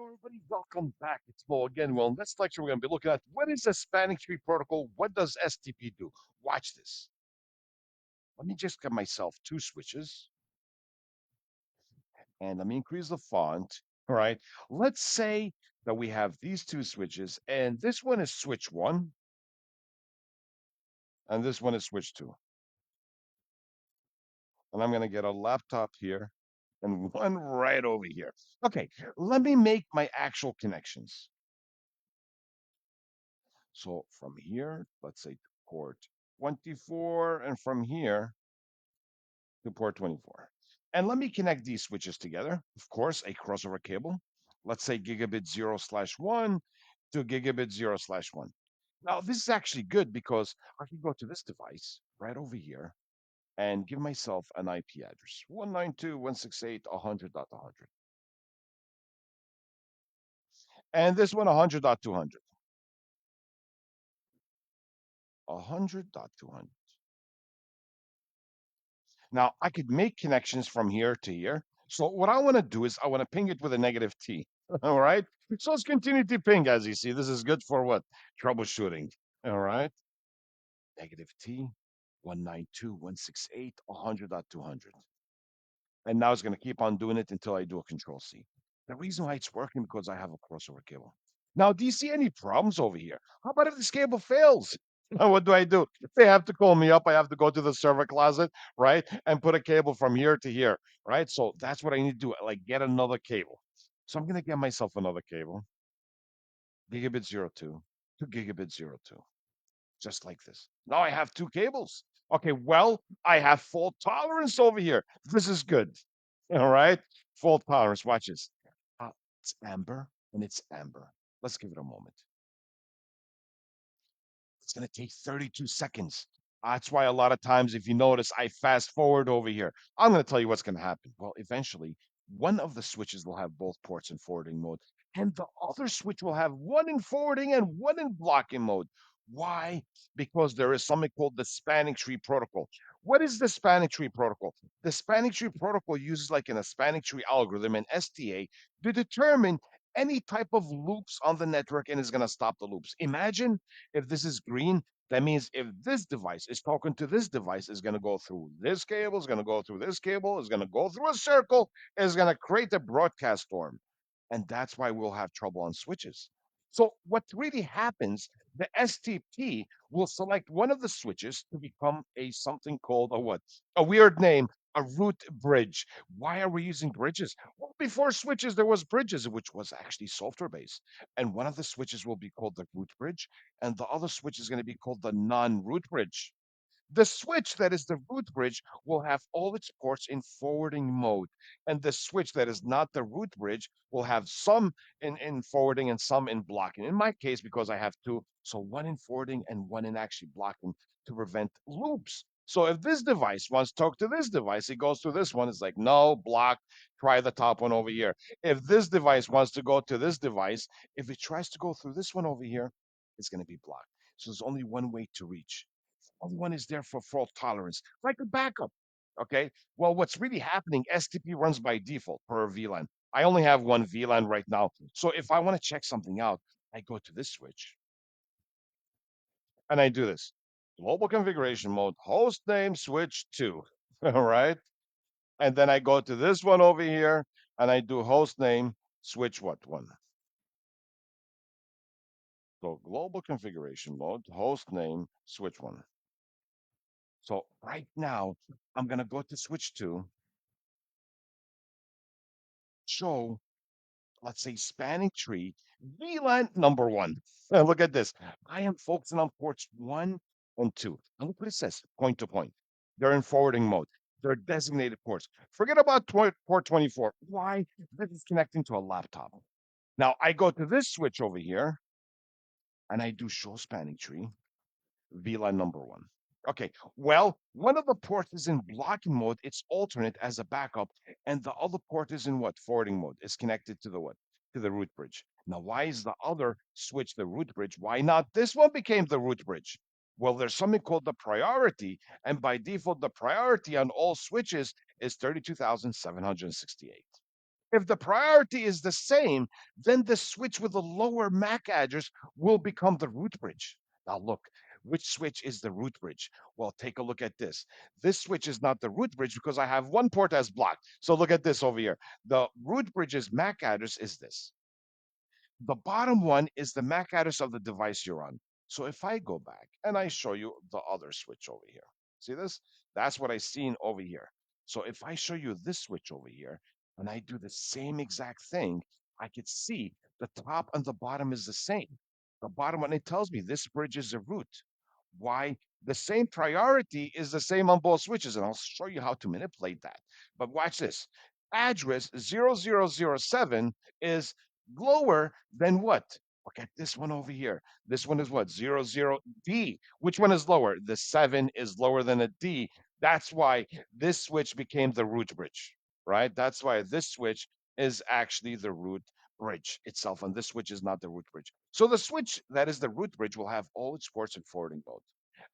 Everybody, welcome back. It's Mo again. Well, in this lecture, we're going to be looking at what is the spanning tree protocol? What does STP do? Watch this. Let me just get myself two switches and let me increase the font. All right. Let's say that we have these two switches, and this one is switch one, and this one is switch two. And I'm going to get a laptop here and one right over here. Okay. Let me make my actual connections. So from here, let's say to port 24, and from here to port 24. And let me connect these switches together. Of course, a crossover cable. Let's say gigabit 0/1 to gigabit 0/1. Now, this is actually good because I can go to this device right over here and give myself an IP address 192.168.100.100. And this one 100.200. 100.200. Now, I could make connections from here to here. So what I want to do is I want to ping it with a negative T. All right. So let's continue to ping. As you see, this is good for what? Troubleshooting. All right. Negative T, 192.168.100.200. And now it's going to keep on doing it until I do a control C. The reason why it's working because I have a crossover cable. Now, do you see any problems over here? How about if this cable fails? Now, what do? They have to call me up. I have to go to the server closet, right? And put a cable from here to here, right? So that's what I need to do, like get another cable. So I'm going to get myself another cable, gigabit 02 to gigabit 02, just like this. Now I have two cables. Okay, well, I have fault tolerance over here. This is good. All right. Fault tolerance. Watch this. It's amber and it's amber. Let's give it a moment. It's going to take 32 seconds. That's why a lot of times, if you notice, I fast forward over here. I'm going to tell you what's going to happen. Well, eventually, one of the switches will have both ports in forwarding mode, and the other switch will have one in forwarding and one in blocking mode. Why? Because there is something called the spanning tree protocol. What is the spanning tree protocol? The spanning tree protocol uses, like in a spanning tree algorithm, an STA, to determine any type of loops on the network and is going to stop the loops. Imagine if this is green, that means if this device is talking to this device, is going to go through this cable, is going to go through this cable, is going to go through a circle, is going to create a broadcast storm. And that's why we'll have trouble on switches. So what really happens, the STP will select one of the switches to become a something called a what? A weird name, a root bridge. Why are we using bridges? Well, before switches, there was bridges, which was actually software based. And one of the switches will be called the root bridge, and the other switch is going to be called the non-root bridge. The switch that is the root bridge will have all its ports in forwarding mode, and the switch that is not the root bridge will have some in forwarding and some in blocking. In my case, because I have two, so one in forwarding and one in actually blocking to prevent loops. So if this device wants to talk to this device, it goes to this one. It's like, no, block, try the top one over here. If this device wants to go to this device, if it tries to go through this one over here, it's going to be blocked. So there's only one way to reach. Only one is there for fault tolerance, like a backup. Okay. Well, what's really happening, STP runs by default per VLAN. I only have one VLAN right now. So if I want to check something out, I go to this switch and I do this global configuration mode, host name, switch two. All right. And then I go to this one over here and I do host name, switch what one. So global configuration mode, host name, switch one. So right now, I'm going to go to switch two, show, let's say, spanning tree, VLAN number one. And look at this. I am focusing on ports one and two. And look what it says, point to point. They're in forwarding mode. They're designated ports. Forget about port 24. Why? This is connecting to a laptop. Now I go to this switch over here and I do show spanning tree. VLAN number one. Okay, well, one of the ports is in blocking mode. It's alternate as a backup, and the other port is in what? Forwarding mode. It's connected to the what? To the root bridge. Now, why is the other switch the root bridge? Why not this one became the root bridge? Well, there's something called the priority, and by default, the priority on all switches is 32,768. If the priority is the same, then the switch with the lower MAC address will become the root bridge. Now, look, which switch is the root bridge? Well, take a look at this. This switch is not the root bridge because I have one port as blocked. So look at this over here. The root bridge's MAC address is this. The bottom one is the MAC address of the device you're on. So if I go back and I show you the other switch over here, see this? That's what I seen over here. So if I show you this switch over here and I do the same exact thing, I could see the top and the bottom is the same. The bottom one, it tells me this bridge is a root. Why? The same priority is the same on both switches, and I'll show you how to manipulate that. But watch this. Address 0007 is lower than what? Look at this one over here. This one is what? 00D. Which one is lower? The 7 is lower than a D. That's why this switch became the root bridge, right? That's why this switch is actually the root bridge itself, and this switch is not the root bridge. So the switch that is the root bridge will have all its ports in forwarding mode.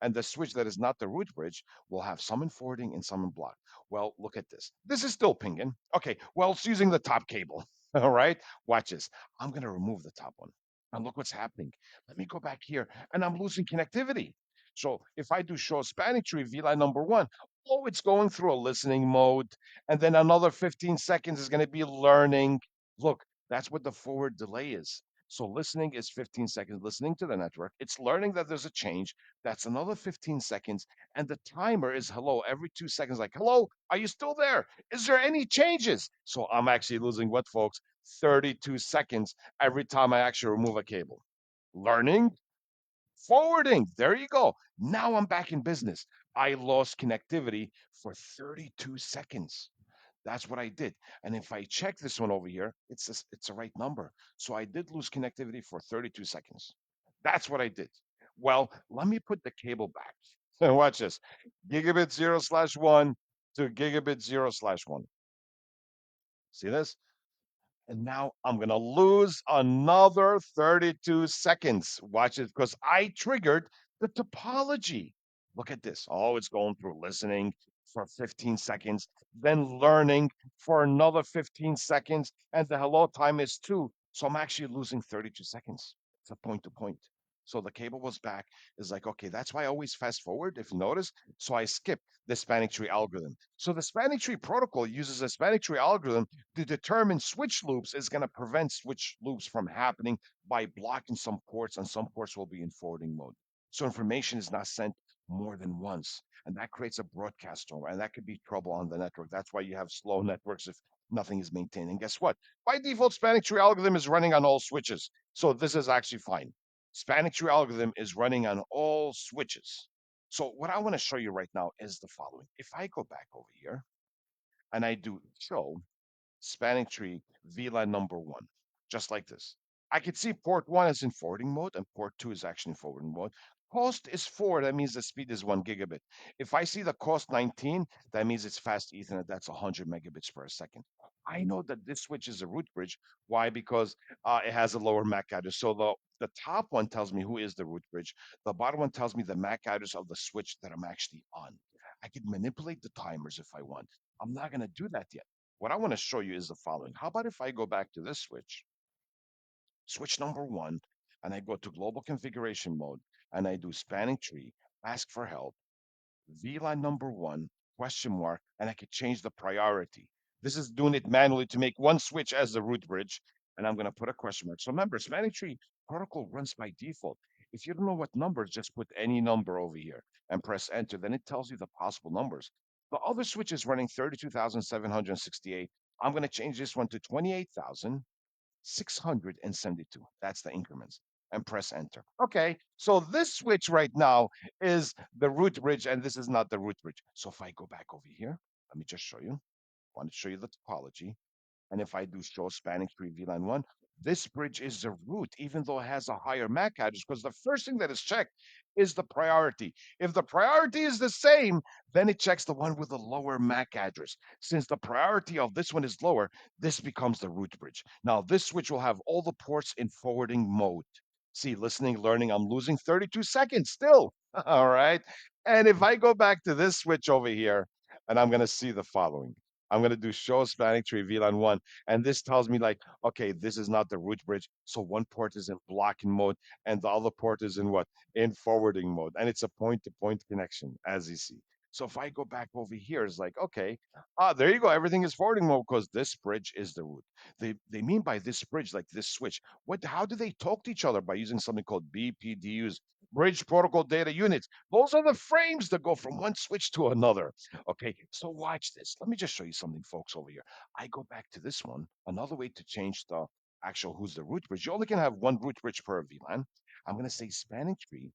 And the switch that is not the root bridge will have some in forwarding and some in block. Well, look at this. This is still pinging. Okay, well, it's using the top cable. All right, watch this. I'm going to remove the top one. And look what's happening. Let me go back here, and I'm losing connectivity. So if I do show spanning tree VLAN number one, oh, it's going through a listening mode. And then another 15 seconds is going to be learning. Look, that's what the forward delay is. So listening is 15 seconds listening to the network. It's learning that there's a change. That's another 15 seconds. And the timer is hello every 2 seconds, like, hello, are you still there? Is there any changes? So I'm actually losing what, folks? 32 seconds every time I actually remove a cable. Learning, forwarding. There you go. Now I'm back in business. I lost connectivity for 32 seconds. That's what I did. And if I check this one over here, it's a right number. So I did lose connectivity for 32 seconds. That's what I did. Well, let me put the cable back. So watch this. Gigabit 0/1 to gigabit 0/1. See this? And now I'm going to lose another 32 seconds. Watch it because I triggered the topology. Look at this. Oh, it's going through listening for 15 seconds, then learning for another 15 seconds. And the hello time is 2. So I'm actually losing 32 seconds. It's a point to point. So the cable was back. Is like, okay, that's why I always fast forward, if you notice. So I skip the spanning tree algorithm. So the spanning tree protocol uses a spanning tree algorithm to determine switch loops is going to prevent switch loops from happening by blocking some ports, and some ports will be in forwarding mode. So information is not sent more than once, and that creates a broadcast over, and that could be trouble on the network. That's why you have slow networks if nothing is maintained. And guess what? By default, spanning tree algorithm is running on all switches. So this is actually fine. Spanning tree algorithm is running on all switches. So what I want to show you right now is the following. If I go back over here and I do show spanning tree VLAN number one, just like this. I can see port one is in forwarding mode and port two is actually in forwarding mode. Cost is 4, that means the speed is 1 gigabit. If I see the cost 19, that means it's fast Ethernet, that's 100 megabits per second. I know that this switch is a root bridge. Why? Because it has a lower MAC address. So the top one tells me who is the root bridge. The bottom one tells me the MAC address of the switch that I'm actually on. I can manipulate the timers if I want. I'm not going to do that yet. What I want to show you is the following. How about if I go back to this switch, switch number one, and I go to global configuration mode, and I do spanning tree, ask for help, VLAN number one, question mark, and I could change the priority. This is doing it manually to make one switch as the root bridge, and I'm going to put a question mark. So remember, spanning tree protocol runs by default. If you don't know what numbers, just put any number over here and press enter. Then it tells you the possible numbers. The other switch is running 32,768. I'm going to change this one to 28,672. That's the increments. And press enter. Okay, so this switch right now is the root bridge, and this is not the root bridge. So if I go back over here, let me just show you. I want to show you the topology. And if I do show spanning tree VLAN 1, this bridge is the root, even though it has a higher MAC address, because the first thing that is checked is the priority. If the priority is the same, then it checks the one with the lower MAC address. Since the priority of this one is lower, this becomes the root bridge. Now, this switch will have all the ports in forwarding mode. See, listening, learning, I'm losing 32 seconds still. All right. And if I go back to this switch over here, and I'm going to see the following. I'm gonna do show spanning tree VLAN one, and this tells me like, okay, this is not the root bridge, so one port is in blocking mode, and the other port is in what? In forwarding mode, and it's a point-to-point connection, as you see. So if I go back over here, it's like, okay, there you go. Everything is forwarding mode because this bridge is the root. They mean by this bridge, like this switch. What? How do they talk to each other? By using something called BPDUs, bridge protocol data units. Those are the frames that go from one switch to another. Okay, so watch this. Let me just show you something, folks, over here. I go back to this one. Another way to change the actual who's the root bridge. You only can have one root bridge per VLAN. I'm going to say spanning tree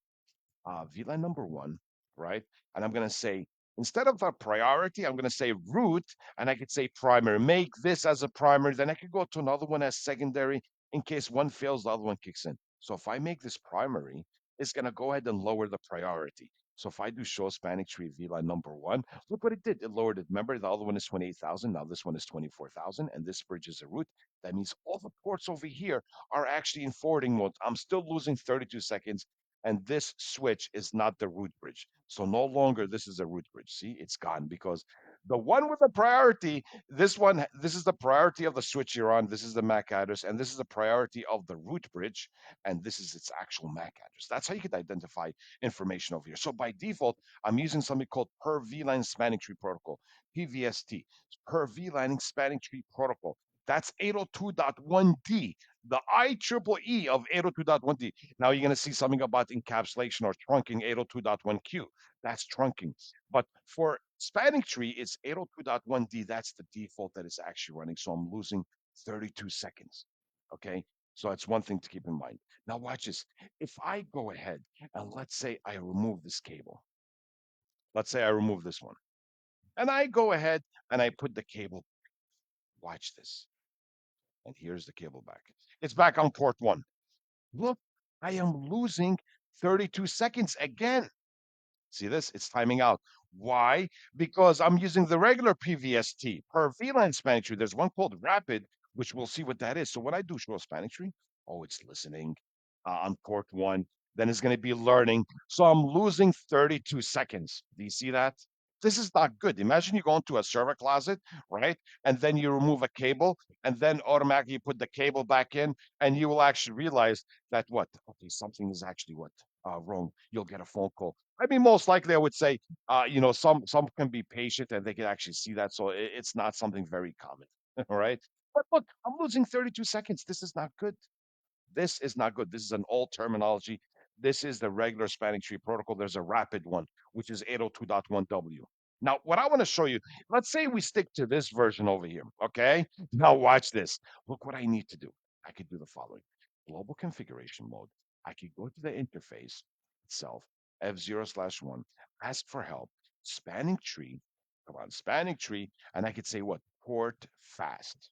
VLAN number one, right? And I'm going to say, instead of a priority, I'm going to say root, and I could say primary. Make this as a primary. Then I could go to another one as secondary in case one fails, the other one kicks in. So if I make this primary, it's going to go ahead and lower the priority. So if I do show spanning tree VLAN number one, look what it did. It lowered it. Remember, the other one is 28,000. Now this one is 24,000, and this bridge is a root. That means all the ports over here are actually in forwarding mode. I'm still losing 32 seconds, and this switch is not the root bridge. So no longer this is a root bridge. See, it's gone because the one with the priority, this is the priority of the switch you're on. This is the MAC address, and this is the priority of the root bridge, and this is its actual MAC address. That's how you could identify information over here. So by default, I'm using something called per VLAN spanning tree protocol, PVST, per VLAN spanning tree protocol. That's 802.1D, the IEEE of 802.1D. Now you're going to see something about encapsulation or trunking 802.1Q. That's trunking. But for spanning tree, it's 802.1D. That's the default that is actually running. So I'm losing 32 seconds. Okay. So that's one thing to keep in mind. Now watch this. If I go ahead and let's say I remove this cable, let's say I remove this one, and I go ahead and I put the cable, watch this. And here's the cable back. It's back on port one. Look, I am losing 32 seconds again. See this? It's timing out. Why? Because I'm using the regular PVST per VLAN spanning tree. There's one called Rapid, which we'll see what that is. So when I do show spanning tree, oh, it's listening on port one. Then it's going to be learning. So I'm losing 32 seconds. Do you see that? This is not good. Imagine you go into a server closet, right? And then you remove a cable, and then automatically you put the cable back in, and you will actually realize that what? Okay, something is actually what? Wrong. You'll get a phone call. I mean, most likely, I would say, some can be patient and they can actually see that, so it's not something very common. All right, but look, I'm losing 32 seconds. This is not good. This is not good. This is an old terminology. This is the regular spanning tree protocol. There's a rapid one, which is 802.1W. Now, what I want to show you, let's say we stick to this version over here. Okay. Now, watch this. Look what I need to do. I could do the following: global configuration mode. I could go to the interface itself, F0/1, ask for help, spanning tree, come on, spanning tree, and I could say what? Port fast.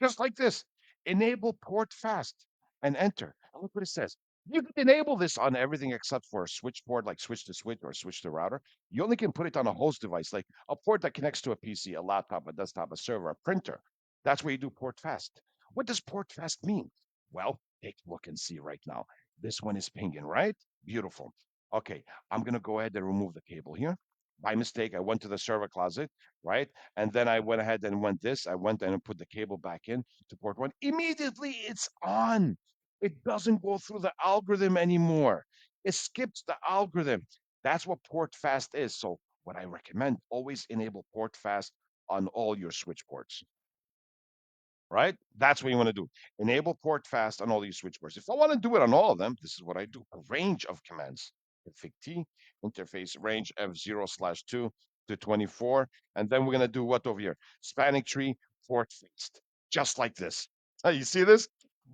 Just like this. Enable port fast and enter. And look what it says. You can enable this on everything except for a switch port, like switch to switch or switch to router. You only can put it on a host device, like a port that connects to a PC, a laptop, a desktop, a server, a printer. That's where you do port fast. What does port fast mean? Well, take a look and see right now. This one is pinging, right? Beautiful. Okay, I'm going to go ahead and remove the cable here. By mistake, I went to the server closet, right? And then I went ahead and went this. I went and put the cable back in to port one. Immediately, it's on. It doesn't go through the algorithm anymore. It skips the algorithm. That's what port fast is. So, what I recommend, always enable port fast on all your switch ports, right? That's what you want to do. Enable port fast on all these switch ports. If I want to do it on all of them, this is what I do: a range of commands. Config T, interface range F0/2 to 24. And then we're going to do what over here? Spanning tree, port fast, just like this. You see this?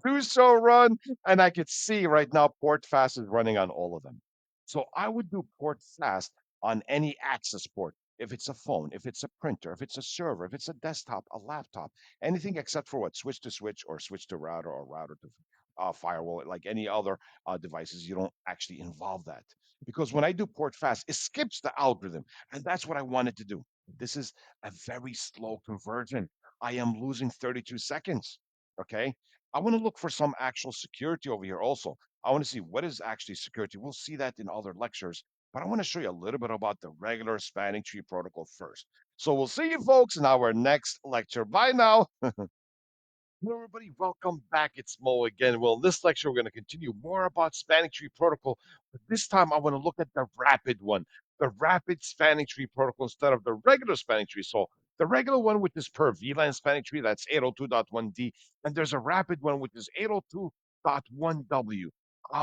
Do so run. And I could see right now port fast is running on all of them. So I would do port fast on any access port. If it's a phone, if it's a printer, if it's a server, if it's a desktop, a laptop, anything except for what? Switch to switch or switch to router or router to firewall, like any other devices, you don't actually involve that. Because when I do port fast, it skips the algorithm. And that's what I wanted to do. This is a very slow conversion. I am losing 32 seconds. Okay. I want to look for some actual security over here also. I want to see what is actually security. We'll see that in other lectures, but I want to show you a little bit about the regular spanning tree protocol first. So we'll see you folks in our next lecture. Bye now. Hello, everybody. Welcome back. It's Mo again. Well, in this lecture, we're going to continue more about spanning tree protocol, but this time I want to look at the rapid one, the rapid spanning tree protocol instead of the regular spanning tree. So the regular one, which is per VLAN spanning tree, that's 802.1D, and there's a rapid one, which is 802.1W.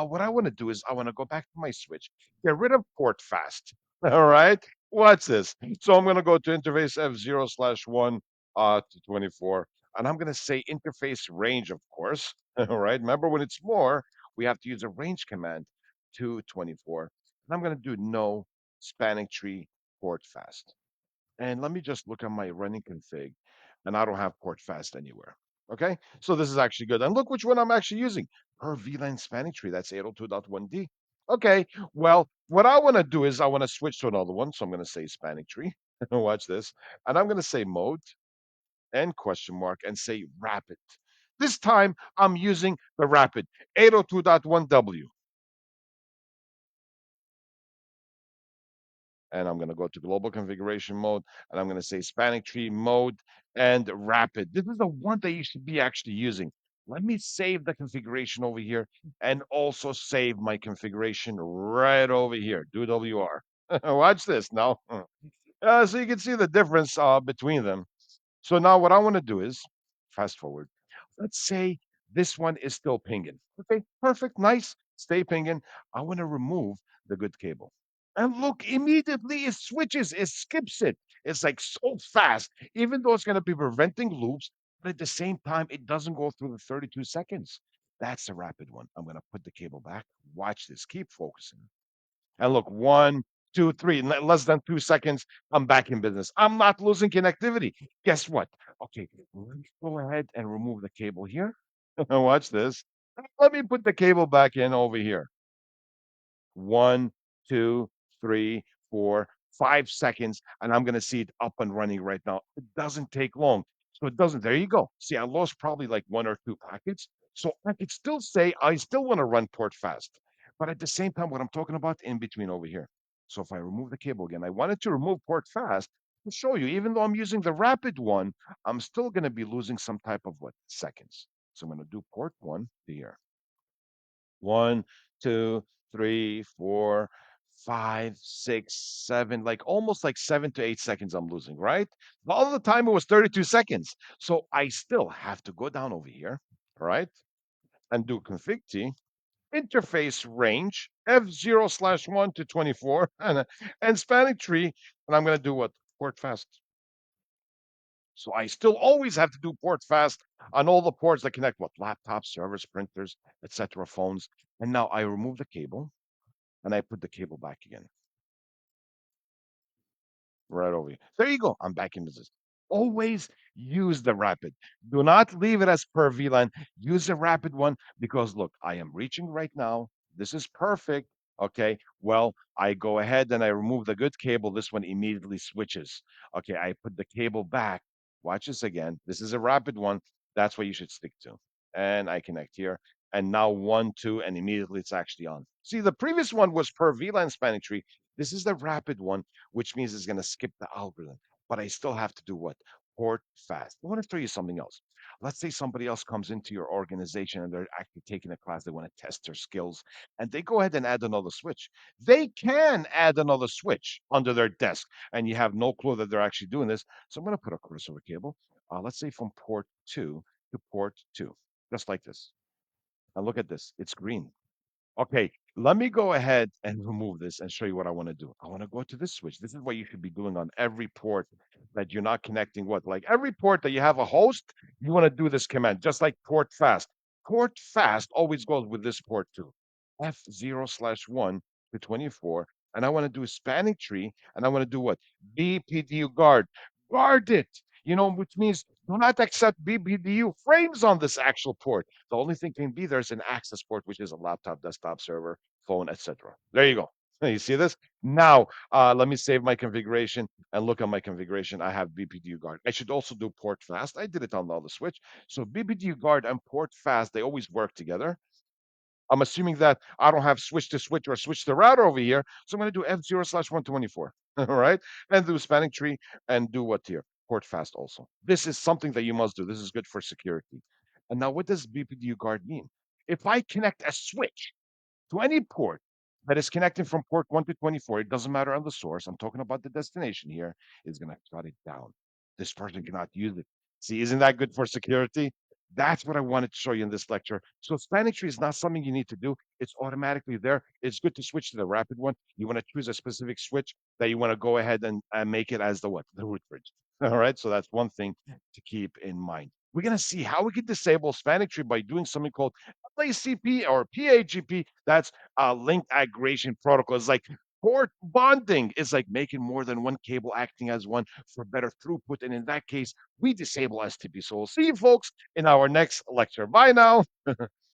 What I want to do is I want to go back to my switch, get rid of port fast. All right. Watch this. So I'm going to go to interface F0/1 to 24. And I'm going to say interface range, of course. All right. Remember, when it's more, we have to use a range command to 24. And I'm going to do no spanning tree port fast. And let me just look at my running config, and I don't have port fast anywhere. Okay. So this is actually good. And look which one I'm actually using per VLAN spanning tree. That's 802.1D. Okay. Well, what I want to do is I want to switch to another one. So I'm going to say spanning tree. Watch this. And I'm going to say mode and question mark and say rapid. This time I'm using the rapid 802.1W. And I'm going to go to global configuration mode and I'm going to say spanning tree mode and rapid. This is the one that you should be actually using. Let me save the configuration over here and also save my configuration right over here. Do WR. Watch this now. So you can see the difference between them. So now what I want to do is fast forward. Let's say this one is still pinging. Okay, perfect, nice. Stay pinging. I want to remove the good cable. And look, immediately it switches, it skips it. It's like so fast, even though it's going to be preventing loops, but at the same time, it doesn't go through the 32 seconds. That's the rapid one. I'm going to put the cable back. Watch this. Keep focusing. And look, 1, 2, 3, in less than 2 seconds, I'm back in business. I'm not losing connectivity. Guess what? Okay, let's go ahead and remove the cable here. Watch this. Let me put the cable back in over here. 1, 2, 3, 4, 5 seconds, and I'm going to see it up and running right now. It doesn't take long. So it doesn't. There you go. See, I lost probably like 1 or 2 packets. So I could still say I still want to run port fast. But at the same time, what I'm talking about in between over here. So if I remove the cable again, I wanted to remove port fast to show you, even though I'm using the rapid one, I'm still going to be losing some type of what? Seconds. So I'm going to do port one here. 1, 2, 3, 4, 5, 6, 7, like almost like 7 to 8 seconds I'm losing, right? All the time it was 32 seconds. So I still have to go down over here, right? And do config T, interface range, F0/1 to 24, and spanning tree. And I'm going to do what? Port fast. So I still always have to do port fast on all the ports that connect what? Laptops, servers, printers, etc., phones. And now I remove the cable and I put the cable back again, right over here. There you go. I'm back in business. Always use the rapid. Do not leave it as per VLAN. Use the rapid one because look, I am reaching right now. This is perfect. Okay. Well, I go ahead and I remove the good cable. This one immediately switches. Okay. I put the cable back. Watch this again. This is a rapid one. That's what you should stick to. And I connect here. And now 1, 2, and immediately it's actually on. See, the previous one was per VLAN spanning tree. This is the rapid one, which means it's going to skip the algorithm. But I still have to do what? Port fast. I want to show you something else. Let's say somebody else comes into your organization and they're actually taking a class. They want to test their skills and they go ahead and add another switch. They can add another switch under their desk and you have no clue that they're actually doing this. So I'm going to put a crossover cable, let's say from port 2 to port 2, just like this. Now look at this. It's green. Okay, let me go ahead and remove this and show you what I want to do. I want to go to this switch. This is what you should be doing on every port that you're not connecting what? Like every port that you have a host, you want to do this command, just like port fast. Port fast always goes with this port too. F0/1 to 24. And I want to do a spanning tree and I want to do what? BPDU guard. Guard it, which means do not accept BPDU frames on this actual port. The only thing can be there's an access port, which is a laptop, desktop, server, phone, etc. There you go. You see this? Now, let me save my configuration and look at my configuration. I have BPDU guard. I should also do port fast. I did it on the other switch. So BPDU guard and port fast, they always work together. I'm assuming that I don't have switch to switch or switch to router over here. So I'm going to do F0/124. All right. And do spanning tree and do what here? Port fast also. This is something that you must do. This is good for security. And now what does BPDU guard mean? If I connect a switch to any port that is connecting from port 1 to 24, it doesn't matter on the source. I'm talking about the destination here, is going to shut it down. This person cannot use it. See, isn't that good for security? That's what I wanted to show you in this lecture. So spanning tree is not something you need to do. It's automatically there. It's good to switch to the rapid one. You want to choose a specific switch that you want to go ahead and make it as the what? The root bridge. All right. So that's one thing to keep in mind. We're going to see how we can disable spanning tree by doing something called LACP or PAGP. That's link aggregation protocol. It's like port bonding is like making more than one cable acting as one for better throughput. And in that case, we disable STP. So we'll see you folks in our next lecture. Bye now.